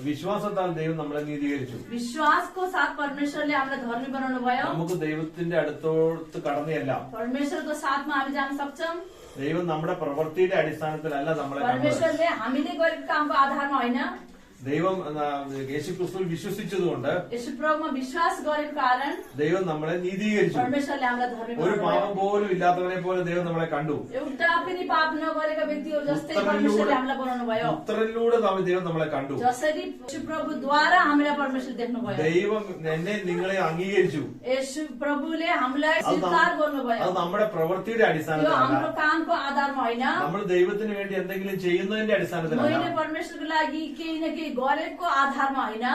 വിശ്വാസത്താൽ ദൈവം നമ്മളെ നീതീകരിച്ചു. विश्वास को साथ परमेश्वर ले हामीलाई धर्मी बनाउनु भयो. നമുക്ക് ദൈവത്തിന്റെ അടുത്തോട്ട് കടന്നല്ല, परमेश्वर को साथमा हामी जान सक्छौं. ദൈവം നമ്മുടെ പ്രവൃത്തിയുടെ അടിസ്ഥാനത്തിലല്ല നമ്മളെ കണ്ടത്. परमेश्वरले हामीले गरेको कामको आधारमा होइन. ദൈവം യേശുക്രിസ്തുവിൽ വിശ്വസിച്ചതുകൊണ്ട്, यीशु प्रभुमा विश्वास गरेको कारण ദൈവം നമ്മളെ നീതീകരിച്ചു. परमेश्वरले हामीलाई धर्मी ഒരു बनाउनु പാപം भयो. പോലും ഇല്ലാത്തവനെ പോലെ ദൈവം നമ്മളെ കണ്ടു. एउटा पनि पाप नगरेका व्यक्तिहरू जस्तै परमेश्वरले हामीलाई बनाउनु भयो. പുത്രനിലൂടെ ദൈവം നമ്മളെ കണ്ടു. जसरी यीशु प्रभुद्वारा हामीलाई परमेश्वर देख्नु भयो. ദൈവം എന്നെ നിങ്ങളെ അംഗീകരിച്ചു. यीशु प्रभुले हामीलाई स्वीकार गर्नुभयो. അത് നമ്മുടെ പ്രവൃത്തിയുടെ यो അടിസ്ഥാനത്തിലല്ല, हाम्रो कामको आधारमा होइन. നമ്മൾ ദൈവത്തിന് വേണ്ടി എന്തെങ്കിലും ചെയ്യുന്നതിന്റെ അടിസ്ഥാനത്തിലല്ല. मैले परमेश्वरको लागि केही न केही गरेको आधारमा होइन.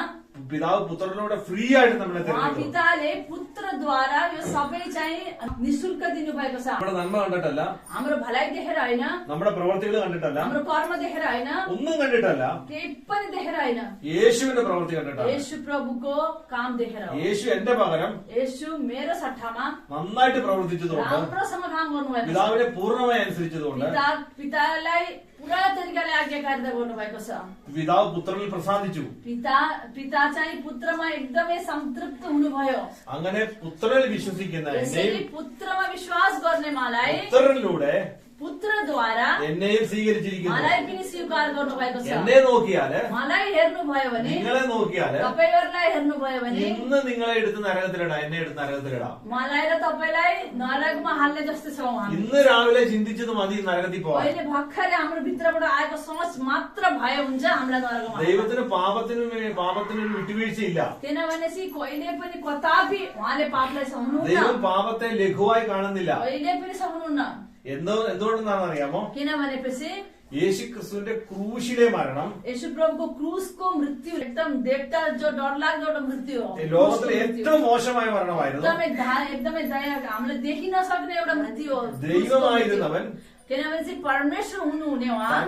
പിതാവ് പുത്രനിലൂടെ ഫ്രീ ആയിട്ട് നമ്മളെ തിരഞ്ഞെടുത്തു. पिताले पुत्रद्वारा यो सबै चाहिँ निशुल्क दिनुभएको छ. നമ്മുടെ നന്മ കണ്ടിട്ടല്ല, हाम्रो भलाइ देखेर होइन, നമ്മുടെ പ്രവൃത്തികൾ കണ്ടിട്ടല്ല, हाम्रो कर्म देखेर होइन, ഒന്നും കണ്ടിട്ടല്ല, केही पनि देखेर होइन, യേശുവിന്റെ പ്രവൃത്തി കണ്ടിട്ടാണ്. येशू प्रभुको काम देखेर हो. യേശു എന്റെ पകരം येशू मेरो सट्टामा നന്നായിട്ട് പ്രവർത്തിച്ചതുകൊണ്ട്, राम्रोसँग काम गर्नुभएको छ. പിതാവിനെ പൂർണ്ണമായി അനുസരിച്ചതുകൊണ്ട്, पितालाई पुरा तरिकाले आज्ञाकारिता गर्नुभएको छ. പിതാവ് പുത്രനിൽ പ്രസാദിച്ചു. पिता चाहिँ पुत्रमा एकदमै संतृप्त हुनुभयो. അങ്ങനെ പുത്രനിൽ വിശ്വസിക്കുന്ന यसरी എന്നെയും पुत्रमा विश्वास गर्ने मलाई പുത്രനിലൂടെ पुत्रद्वारा എന്നെയും സ്വീകരിച്ചിരിക്കുന്നു. मलाई पनि स्वीकार गर्नुभएको छ. എന്നെ നോക്കിയാല്, मलाई हेर्नुभयो भने, നിങ്ങളെ നോക്കിയാല്, तपाईहरुलाई हेर्नुभयो भने ഇന്ന് നിങ്ങളെ എടുത്ത് നരകത്തിലിടാം, എന്നെ എടുത്ത് നരകത്തിലിടാം. मलाई र तपाईलाई नरकमा हाल्ने जस्तै छौं हामी. ഇന്ന് രാവിലെ ചിന്തിച്ചത് മതി നരകത്തിൽ പോവാൻ. अहिले भर्खरै हाम्रो भित्रबाट आएको सोच मात्र भए हुन्छ हामीलाई नरकमा. ദൈവത്തിന് പാപത്തിന് വിട്ടുവീഴ്ചയില്ല. किनभने चाहिँ कहिले पनि कतापि उहाँले पापलाई सहनुहुन्न. ദൈവം പാപത്തെ ലഘുവായി കാണുന്നില്ല. कहिले पनि सहनुहुन्न. എന്തുകൊണ്ടെന്നാണെന്ന് അറിയാമോ? किनभनेपछि യേശു क्रिस्तुविന്റെ क्रूशिലെ മരണം यीशु प्रभुको क्रूसको मृत्यु एकदम देख्दा जो डरलाग्दो एउटा मृत्यु हो. ലോകത്തിലെ ഏറ്റവും മോശമായ മരണമായിരുന്നു. एकदमै दया हामीले देखिन सक्ने एउटा मृत्यु हो. ദൈവമായിരുന്നവൻ किनभने चाहिँ परमेश्वर हुनुहुने उहाँ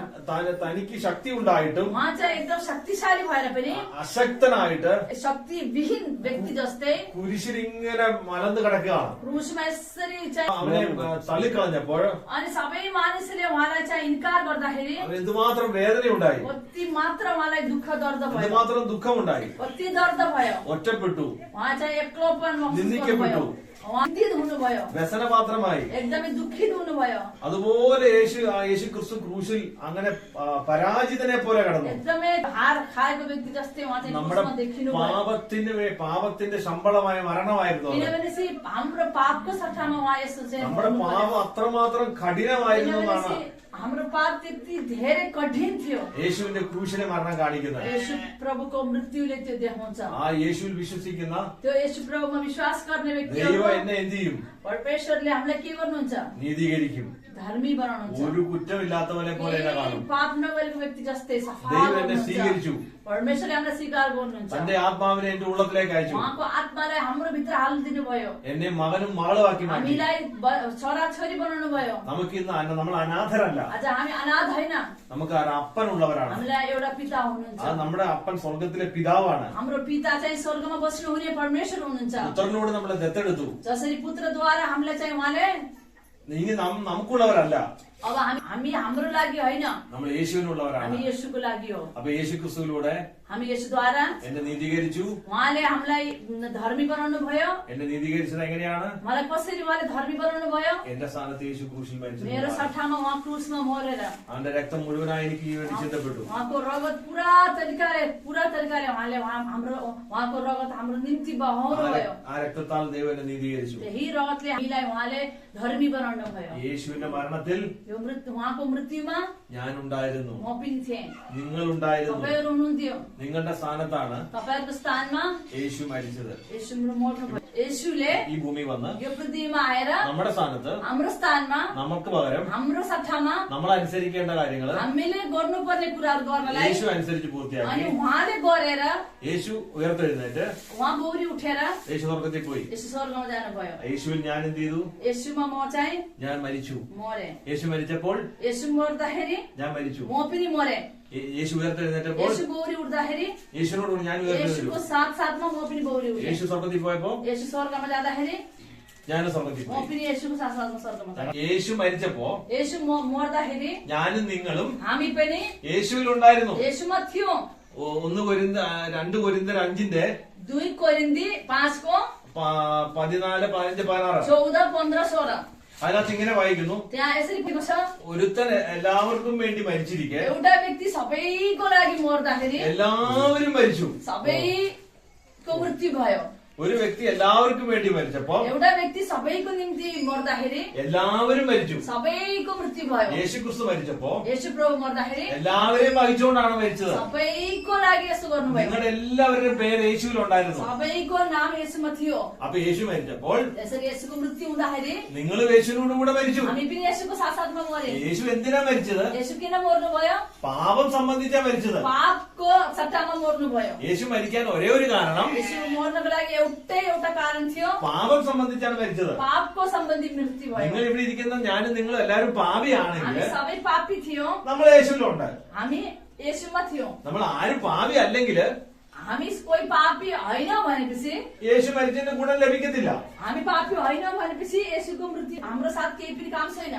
തനിക്ക് ശക്തി ഉണ്ടായിട്ടും उहाँ चाहिँ एकदम शक्तिशाली भएर पनि അശക്തനായിട്ട് शक्तिविहीन व्यक्ति जस्तै കുരിശിലിങ്ങനെ മലന്ന് കിടക്കുകയാണ്. क्रूसमा यसरी चाहिँ അവനെ തള്ളിക്കളഞ്ഞപ്പോൾ अनि सबै मानिसले उहाँलाई चाहिँ इन्कार गर्दाखेरि അവന് എന്തുമാത്രം വേദനയുണ്ടായി, कति मात्र उहाँलाई दुःख दर्द भयो, എന്തുമാത്രം ദുഃഖമുണ്ടായി. कति दर्द भयो. ഒറ്റപ്പെട്ടു, उहाँ चाहिँ एक्लोपन महसुस निन्दिக்கப்பटु, गर्नुभयो. उहाँ निन्दित हुनुभयो, വ്യസനപാത്രമായി. एकदमै दुःखित हुनुभयो. അതുപോലെ യേശു ക്രിസ്തു ക്രൂശിൽ അങ്ങനെ പരാജിതനെ പോലെ കടന്നു. एकदमै हार खाएको व्यक्ति जस्तै उहाँ चाहिँ നമ്മുടെ क्रुसमा देखिनु भयो. പാപത്തിന്റെ ശമ്പളമായ മരണമായിരുന്നു അത്. किनभने चाहिँ हाम्रो पापको सट्टामा उहाँ यसो चाहिँ നമ്മുടെ പാപം അത്രമാത്രം കഠിനമായിരുന്നു किनभने എന്നാണ് चाहिँ हाम्रो पाप त्यति धेरै कठिन थियो. യേശുവിന്റെ ക്രൂശിലെ മരണം കാണിക്കുന്നത്. येशू प्रभुको मृत्युले त्यो देखाउँछ. ആ യേശുവിൽ വിശ്വസിക്കുന്ന त्यो येशू प्रभुमा विश्वास गर्ने व्यक्तिहरू ദൈവം എന്നെ എന്ത് ചെയ്യും? परमेश्वरले हामीलाई के गर्नुहुन्छ? നീതീകരിക്കും. धर्मी बनाउनुहुन्छ. ഒരു കുറ്റമില്ലാത്തവനെ പോലെ എന്നെ കാണും. पाप नगरेको व्यक्ति जस्तै सफा ദൈവം എന്നെ गर्नुहुन्छ. സ്വീകരിച്ചു. परमेश्वरले हामीलाई स्वीकार गर्नुहुन्छ. തന്റെ ആത്മാവിനെ എന്റെ ഉള്ളത്തിലേക്ക് അയച്ചു. उहाँको आत्मालाई हाम्रो भित्र हालिदिनु भयो. എന്നെ മകനും മകളുമാക്കി മാറ്റി. हामीलाई छोरा छोरी बनाउनु भयो. നമുക്ക് ഇന്ന് നമ്മൾ അനാഥരല്ല, आज हामी अनाथ होइन. നമുക്ക് ഒരു അപ്പനുള്ളവരാണ്. हामीलाई एउटा पिता हुनुहुन्छ. അത് നമ്മുടെ അപ്പൻ സ്വർഗത്തിലെ പിതാവാണ്. हाम्रो पिता चाहिँ स्वर्गमा बस्नु हुने परमेश्वर हुनुहुन्छ. പുത്രനോട് നമ്മളെ ദത്തെടുത്തു. जसरी पुत्रद्वारा हामीलाई चाहिँ उहाँले ഇനി നമുക്കുള്ളവരല്ല, अब हामी हाम्रो लागि होइन, നമ്മൾ യേശുവിനുള്ളവരാണ്. हामी येशूको लागि हो. അപ്പൊ യേശു ക്രിസ്തുവിലൂടെ हामी येशूद्वारा എന്നെ നീതീകരിച്ചു. उहाँले हामीलाई धर्मी बनाउनु भयो. എന്നെ നീതീകരിച്ചത് എങ്ങനെയാണ്? मलाई कसरी उहाँले धर्मी बनाउनु भयो? എന്റെ സ്ഥാനത്ത് യേശു ക്രൂശിൽ മരിച്ചു. मेरो सट्टामा उहाँ क्रुसमा मरेर അവന്റെ രക്തം മുഴുവനായി എനിക്ക് വേണ്ടി ചിന്തപ്പെട്ടു. उहाँको रगत पुरा तरिकाले उहाँले उहाँको रगत हाम्रो निम्ति बहाउनु भयो. ആ രക്തത്താൽ ദൈവം എന്നെ നീതീകരിച്ചു. त्यही रगतले हामीलाई उहाँले धर्मी बनाउनु भयो. യേശുവിന്റെ മരണത്തിൽ यो उहाँको मृत्युमा ഞാൻ ഉണ്ടായിരുന്നു, म पनि थिएँ, നിങ്ങൾ ഉണ്ടായിരുന്നു. तपाईहरु हुनुहुन्थ्यो. നിങ്ങളുടെ സ്ഥാനത്താണ് तपाईहरुको स्थानमा യേശു മരിച്ചത്. येशू मर्नु भयो. येशूले ഈ ഭൂമി വന്ന് यो पृथ्वीमा आएर നമ്മുടെ സ്ഥാനത്ത് हाम्रो स्थानमा നമുക്ക് പകരം हाम्रो सट्टामा നമ്മൾ അനുസരിക്കേണ്ട കാര്യങ്ങൾ हामीले गर्नुपर्ने कुराहरू गर्नलाई യേശു അനുസരിച്ച് अनि പൂർത്തിയാക്കി. उहाँले गरेर യേശു ഉയർത്തെഴുന്നേറ്റ് उहाँ गौरी उठेर യേശു स्वर्गത്തിൽ പോയി. यसो स्वर्गमा जानुभयो. യേശുവിൽ ഞാൻ എന്ത് ചെയ്തു? येशूमा म चाहिँ ഞാൻ മരിച്ചു. मरे. യേശു മരിച്ചപ്പോൾ येशू मर्दाखेरि ഞാൻ മരിച്ചു. म पनि मरे. യേശു ഉയർത്തെഴുന്നേറ്റപ്പോൾ येशू गौरी उठ्दाखेरि യേശുവിനോട് ഞാൻ ഉയർത്തെഴുന്നേറ്റു. येशूको साथमा म पनि गौरी उठे. യേശു സ്വർഗത്തിൽ പോയപ്പോ येशू स्वर्गमा जाँदाखेरि ഞാൻ സ്വർഗത്തിൽ म പോയി. पनि येशूको साथमा स्वर्गमा जाँ. യേശു മരിച്ചപ്പോ येशू मर्दाखेरि ഞാനും നിങ്ങളും हामी पनि യേശുവിൽ ഉണ്ടായിരുന്നു. येशूमा थियौं. 2 കൊരിന്ത്യർ 5-ന്റെ 2 Korinthi 5 14, 15, 16 14, 15, 16 അതിനകത്ത് ഇങ്ങനെ വായിക്കുന്നു, त्यहाँ यसरी लेखेको छ ഒരുത്തൻ എല്ലാവർക്കും വേണ്ടി മരിച്ചിരിക്കെ एउटा व्यक्ति सबैको लागि मर्दाखेरि എല്ലാവരും മരിച്ചു. सबैको मृत्यु भयो। ഒരു വ്യക്തി എല്ലാവർക്കും വേണ്ടി മരിച്ചപ്പോ एउटा व्यक्ति सबैको निम्ति मर्दाखेरि എല്ലാവരും മരിച്ചു. सबैको मृत्यु भयो। യേശു ക്രിസ്തു മരിച്ചപ്പോ येशू प्रभु मर्दाखेरि എല്ലാവരെയും വഹിച്ചുകൊണ്ടാണ് മരിച്ചത്. सबैको लागि यसो गर्नुभयो। നിങ്ങളുടെ എല്ലാവരുടെയും പേര് യേശുവിൽ ഉണ്ടായിരുന്നു. सबैको नाम येशूमा थियो। അപ്പൊ യേശു മരിച്ചപ്പോൾ यसरी येशूको मृत्यु हुँदाखेरि നിങ്ങൾ യേശുവിനോടും കൂടെ മരിച്ചു. हामी पनि येशूको साथसाथमा मरे। യേശു എന്തിനാ മരിച്ചത്? येशू किन मर्नुभयो? പാപം സംബന്ധിച്ചാ മരിച്ചത്. पापको सट्टामा मर्नुभयो। യേശു മരിക്കാൻ ഒരേ ഒരു കാരണം येशू मर्नको लागि एउटा कारण थियो, പാപം സംബന്ധിച്ചാണ് മരിച്ചത്. पापको सम्बन्धी मृत्यु भयो। നിങ്ങൾ ഇവിടെ ഇരിക്കുന്ന ഞാനും നിങ്ങൾ എല്ലാവരും പാപിയാണെങ്കിൽ हामी सबै पापी थियौं। നമ്മൾ യേശുവിലുണ്ട്. हामी येशूमा थियौं। നമ്മൾ आരും പാപി അല്ലെങ്കിൽ हामी कोही पापी होइन भनेपछि യേശു മരിച്ചതിന്റെ ഗുണം ലഭിക്കത്തില്ല. हामी पापी होइन भनेपछि येशूको मृत्यु हाम्रो साथ केही पनि काम छैन।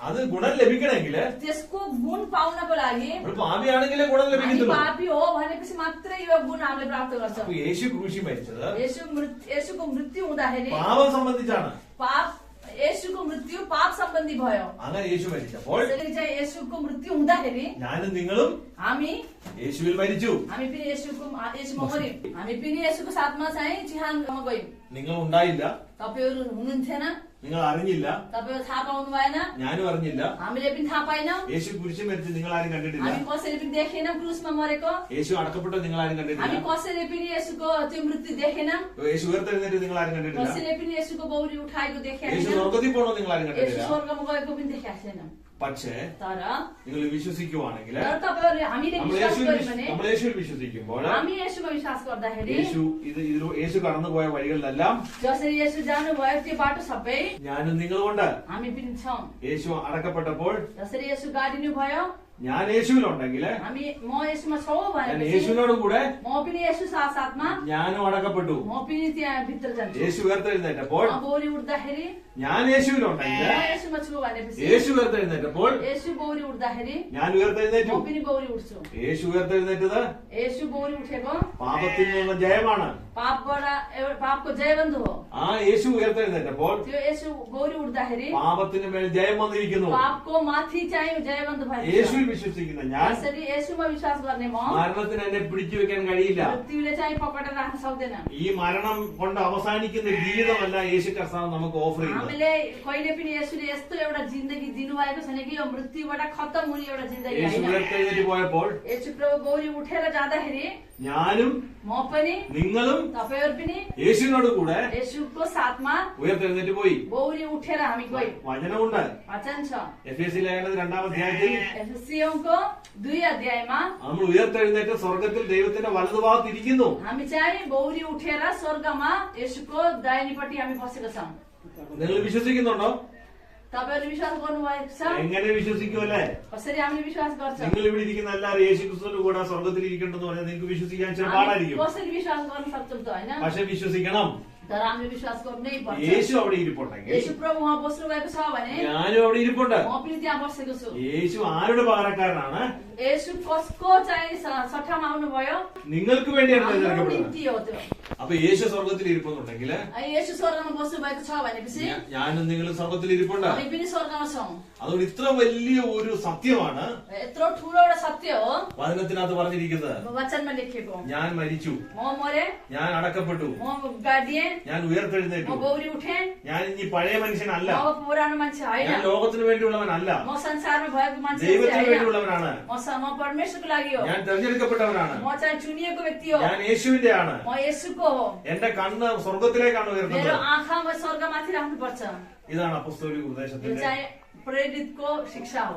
അത് ഗുണം ലഭിക്കണമെങ്കിൽ त्यसको गुण पाउनको लागि നമ്മൾ പാപിയാണെങ്കിലേ ഗുണം हामी ലഭിക്കത്തുള്ളൂ. पापी हो भनेपछि मात्रै यो गुण हामीले प्राप्त गर्छौँ। അപ്പൊ യേശു ക്രൂശി മരിച്ചത് येशूको मृत्यु हुँदाखेरि പാപം സംബന്ധിച്ചാണ്. येशूको मृत्यु पाप सम्बन्धी भयो। അങ്ങനെ യേശു മരിച്ചപ്പോൾ त्यसरी चाहिँ येशूको मृत्यु हुँदाखेरि ഞാനും നിങ്ങളും हामी യേശുവിൽ മരിച്ചു. पनि येशूमा मर्यौं। हामी पनि येशूको साथमा चाहिँ चिहानमा गयौं। നിങ്ങൾ ഉണ്ടായില്ല, तपाईहरु हुनुहुन्थेन, നിങ്ങൾ അറിഞ്ഞില്ല, तपाईहरु थाहा पाउनु भएन, ഞാനും അറിഞ്ഞില്ല. हामीले पनि थाहा पाएनौं। യേശു കുരിശിൽ മരിച്ച് നിങ്ങൾ ആരും കണ്ടിട്ടില്ല. हामी कसैले पनि देखेनौं क्रुसमा मरेको। യേശു അടക്കപ്പെട്ട നിങ്ങൾ ആരും കണ്ടിട്ടില്ല. हामी कसैले पनि येशूको त्यो मृत्यु देखेनौं। യേശു ഉയർത്തെഴുന്നേറ്റ് നിങ്ങൾ ആരും കണ്ടിട്ടില്ല. कसैले पनि येशूको बौरी उठाएको देखेका യേശു छैनौं। സ്വർഗ്ഗത്തിൽ പോണോ നിങ്ങൾ ആരും येशू കണ്ടിട്ടില്ല. स्वर्गमा गएको पनि देखेका छैनौं। പക്ഷേ तर നിങ്ങൾ വിശ്വസിക്കുവാണെങ്കിൽ तपाईहरुले हामीले विश्वास गर्यौं भने, നമ്മൾ യേശുവിൽ വിശ്വസിക്കുമ്പോൾ हामी येशूमा विश्वास गर्दाखेरि യേശു കടന്നുപോയ വഴികളിലെല്ലാം जसरी येशू जानुभयो त्यो बाटो सबै ഞാനും നിങ്ങളുമുണ്ട്. हामी पनि छौं। യേശു അടക്കപ്പെട്ടപ്പോൾ जसरी येशू गाडिनु भयो, ഞാൻ യേശുവിലുണ്ടെങ്കിൽ म येशूमा छौ ഞാൻ भनेपछि യേശുവിനോട് കൂടെ म पनि येशू साथमा ഞാനും അടക്കപ്പെട്ടു. म पनि त्यहाँ भित्र जान्छु। യേശു ഉയർത്തെഴുന്നേറ്റപ്പോൾ बौरी उठ्दाखेरि ഞാൻ യേശുവിലുണ്ടെങ്കിൽ म येशूमा छु भनेपछि യേശു ഉയർത്തെഴുന്നേറ്റപ്പോൾ येशू बौरी उठ्दाखेरि ഞാൻ ഉയർത്തെഴുന്നേറ്റു. म पनि बौरी उठ्छु। യേശു ഉയർത്തെഴുന്നേറ്റത് येशू बौरी उठेको പാപത്തിൽ നിന്നുള്ള ജയമാണ്. पापको जयबन्धु हो। ആ യേശു ഉയർത്തെഴുന്നേറ്റപ്പോൾ त्यो येशू बौरी उठ्दाखेरि പാപത്തിന് മേൽ ജയം വന്നിരിക്കുന്നു. पापको माथि चाहिँ जयबन्धु भएको छ। യേശുവിൽ വിശ്വസിക്കുന്ന ഞാൻ यसरी येशूमा विश्वास गर्ने म മരണത്തിന് എന്നെ പിടിച്ചു വെക്കാൻ കഴിയില്ല. मृत्युले चाहिँ पकडेर राख्न सक्दैन। ഈ മരണം കൊണ്ട് അവസാനിക്കുന്ന ഒരു ജീവിതമല്ല യേശു കർത്താവ് നമുക്ക് ഓഫർ ചെയ്യുന്നത്. हामीले कहिले पनि येशूले यस्तो एउटा जिन्दगी दिनुभएको छैन कि यो मृत्युबाट खत्तम हुने एउटा जिन्दगी യേശു होइन। ഉയർത്തെഴുന്നേറ്റ് പോയപ്പോൾ येशू प्रभु गौरी उठेर जाँदाखेरि ഞാനും म पनि നിങ്ങളും तपाईहरु पनि യേശുവിനോട് കൂടെ येशूको साथमा ഉയർത്തെഴുന്നേറ്റ് പോയി. गौरी उठेर हामी गयौं। വചനമുണ്ട്. वचन छ എഫേസ്യ ലേഖനത്തിൽ 2-ാം അധ്യായത്തിൽ एफएसीको 2 अध्यायमा നമ്മൾ ഉയർത്തെഴുന്നേറ്റ് സ്വർഗത്തിൽ ദൈവത്തിന്റെ വലതുഭാഗത്ത് ഇരിക്കുന്നു. हामी चाहिँ गौरी उठेर स्वर्गमा येशूको दाहिनेपट्टि हामी बसेका छौं। നിങ്ങൾ വിശ്വസിക്കുന്നുണ്ടോ? तपाईहरुले विश्वास गर्नुभएको छ? എങ്ങനെ വിശ്വസിക്കുമല്ലേ? कसरी हामीले विश्वास गर्छौं? നിങ്ങൾ ഇവിടെ ഇരിക്കുന്ന എല്ലാവരും യേശു ക്രിസ്തുവിന്റെ കൂടെ സ്വർഗത്തിൽ ഇരിക്കണ്ടെന്ന് പറഞ്ഞാൽ നിങ്ങൾക്ക് വിശ്വസിക്കാൻ ചില हामी പാടായിരിക്കും. कसरी विश्वास गर्न सक्छौं त हैन? പക്ഷെ വിശ്വസിക്കണം. तर हामीले विश्वास गर्नै पर्छ। യേശു അവിടെ ഇരിപ്പുണ്ടെങ്കിൽ येशू प्रभु वहाँ बस्नु भएको छ भने ഞാനും അവിടെ ഇരിപ്പുണ്ട്. म पनि त्यहाँ बसेको छु। യേശു ആരുടെ പകരക്കാരനാണ്? येशू कसको चाहिँ सट्टामा आउनुभयो? നിങ്ങൾക്ക് വേണ്ടിയാണ് हाम्रो തിരഞ്ഞെടുക്കപ്പെടുന്നത്. निम्ति हो त्यो। അപ്പൊ യേശു സ്വർഗത്തിൽ ഇരിപ്പുന്നുണ്ടെങ്കിൽ येशू स्वर्गमा बस्नु भएको छ भनेपछि ഞാനും നിങ്ങളും സ്വർഗത്തിൽ ഇരിപ്പുണ്ട്. हामी पनि स्वर्गमा छौं। അതുകൊണ്ട് ഇത്ര വലിയ ഒരു സത്യമാണ് यत्रो ठुलो एउटा सत्य हो വചനത്തിനകത്ത് പറഞ്ഞിരിക്കുന്നത്. वचनमा लेखिएको। ഞാൻ മരിച്ചു, म मरे, ഞാൻ അടക്കപ്പെട്ടു, म गाडिए, ഞാൻ म ഉയർത്തെഴുന്നേറ്റു. गौरी उठे, ഞാൻ इനി പഴയ മനുഷ്യനല്ല, म पुरानो मान्छे होइन, ഞാൻ ലോകത്തിന് വേണ്ടിയുള്ളവനല്ല, म संसारमा भएको मान्छे ദൈവത്തിന് होइन, വേണ്ടിയുള്ളവനാണ്. म परमेश्वरको लागि हो, ഞാൻ തെരഞ്ഞെടുക്കപ്പെട്ടവനാണ്. म चाहिँ चुनिएको व्यक्ति हो, ഞാൻ യേശുവിന്റെ ആണ്. म येशूको हो। എന്റെ കണ്ണ് സ്വർഗത്തിലേക്കാണ് मेरो ഉയർത്തുന്നത്. आँखा म स्वर्गमाथि राख्नुपर्छ। ഇതാണ് അപ്പോസ്തലിക यो ഉപദേശത്തിന്റെ चाहिँ प्रेरितको शिक्षा हो।